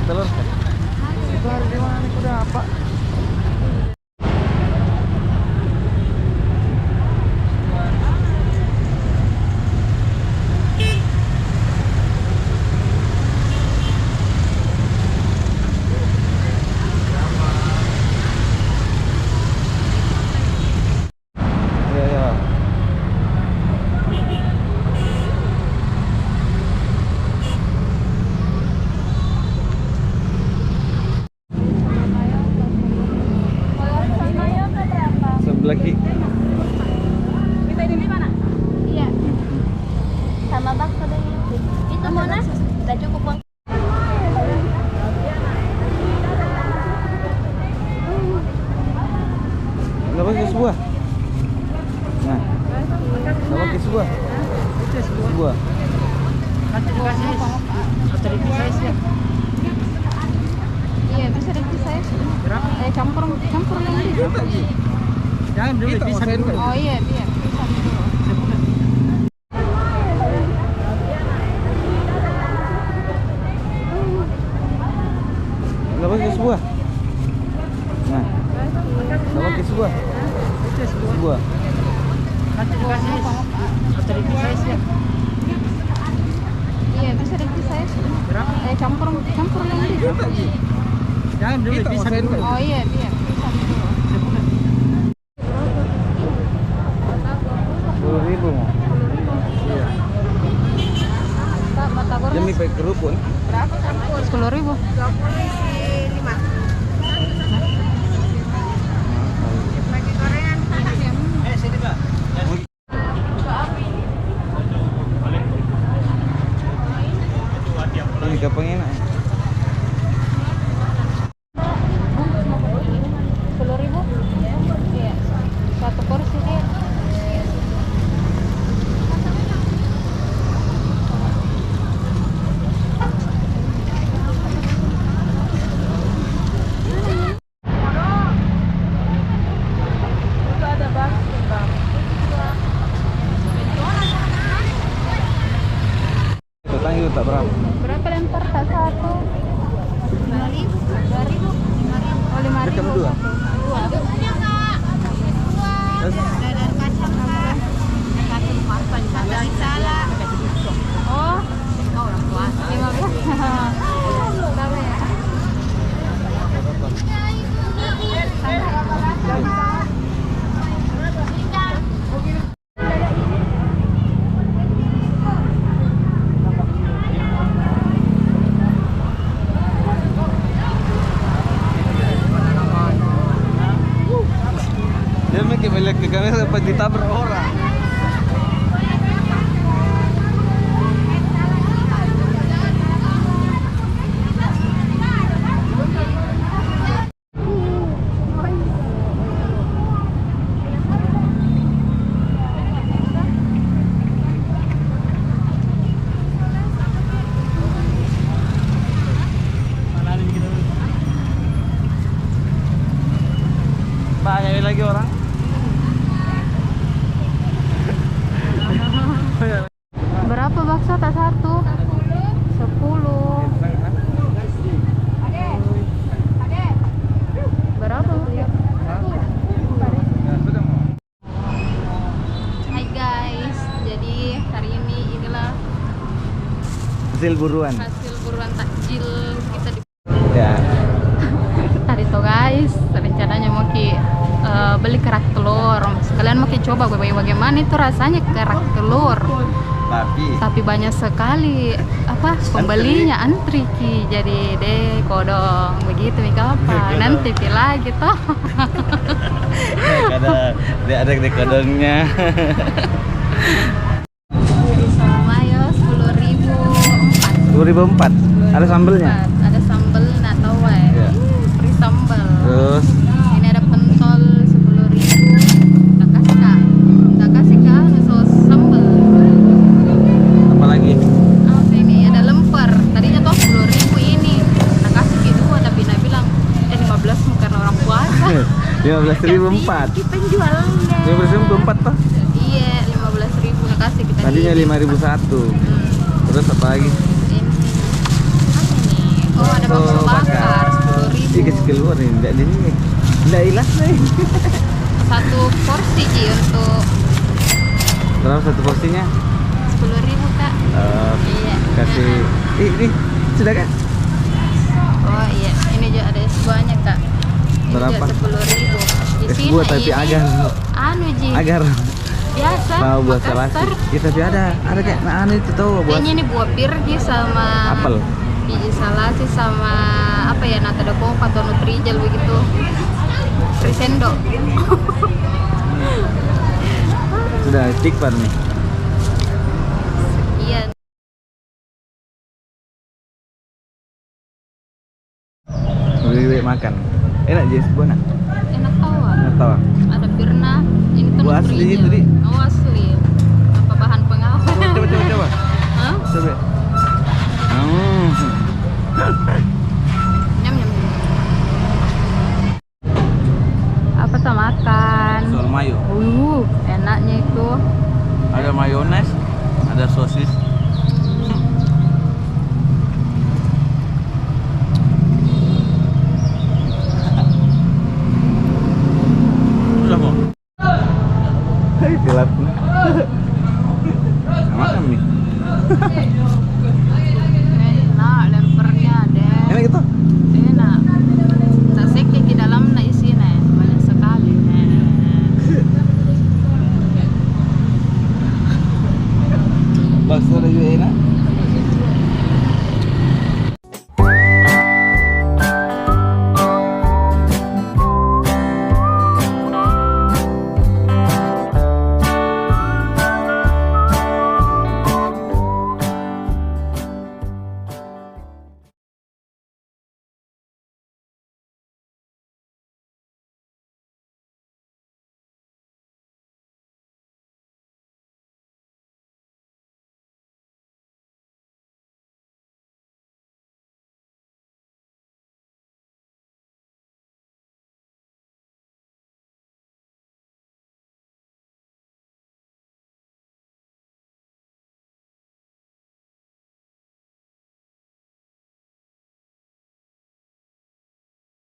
telur kan? Itu harus gimana nih udah apa? Lagi kita ini di mana? Iya. Sama bakso deh itu. Itu mana? Udah cukup bang. nggak pakai sebuah. Nah, nggak pakai sebuah. Sebuah. Nanti dikasih atau dipisah ya? Iya bisa dipisah. Campur yang ini. Jangan dulu dipisah dulu. Oh iya biar pisah dulu. Nggak pakai sebuah. Nah, nggak pakai sebuah. Sebuah. Nanti dikasih atau dipisah ya? Iya bisa dipisah. Campur yang ini. Jangan dulu dipisah dulu. Oh iya biar pisah dulu. 10.000 mau. Iya. Batagor Demi pakai kerupuk. berapa campur? 10.000. 25. Lagi gorengan. Sini Pak. Ini kapan enak? 10.000? Iya. Satu porsi dia. Tetangga itu tak berapa? Berapa lempar tak satu? 2.000. 2.000. 5.000. Oh 5.000. Dekat dua. Dua. Terus Dadar kacang kak. Dari salah. Oh. 15. Berapa ya? dia makin melihat ke kamera dapat ditabrak orang. Banyak lagi orang. Berapa bakso tak satu? 10. Berapa? Hai guys, jadi hari ini inilah Hasil buruan. hasil buruan takjil kita di Ya. tadi tuh guys, rencananya mau beli kerak telur. Sekalian mau coba bagaimana itu rasanya kerak telur. Tapi banyak sekali pembelinya antri ki. Jadi deh kodong begitu nih kapan nanti pilih gitu. Ada kodongnya. Sama ya 10.000 10.004. Ada sambelnya. Ada sambal nak tahu Iya. free sambal. Terus Ini ada pentol 10.000. Tak kasih kah sos sambal. apa lagi? Apa ini? Ada lemper. Tadinya tuh 10.000 ini. Tak kasih kedua tapi nak bilang 15 karena orang puasa. 15.004. Kita jualnya. 15.004 toh? Iya, 15.000 nak kasih kita. Tadinya 5.001. Terus apa lagi? Ini. Apa ini? Oh, ada bakso dikasih keluar nih, enggak di sini. Enggak ilas nih. Satu porsi Ji untuk Berapa satu porsinya? 10.000 Kak. Iya. Kasih ini sudah kan? Oh iya, ini juga ada es buahnya Kak. Ini Berapa? juga 10.000. Di Es sini buah tapi ini agar. anu Ji. Agar. Biasa. Tahu buah Makassar. salasi. Ya, tapi ada kayak nah anu itu tahu buah Kayaknya ini buah pirgi sama apel. biji salasi sama apa ya, nata de coco atau nutrijel begitu. Crescendo. Sudah istighfar nih. Iya. Lebih makan. Enak jenis buah nak? Enak tahu. Enak tahu. Ada pirna, ini tuh Buah asli nutrijel. itu, Di? Oh asli. Apa bahan pengawet? Coba. Hah? Coba. Nyam nyam. Apa tuh makan? Sol mayo. Enaknya itu. Ada mayones, ada sosis. Sudah mau? Hai, gelap. Makan nih.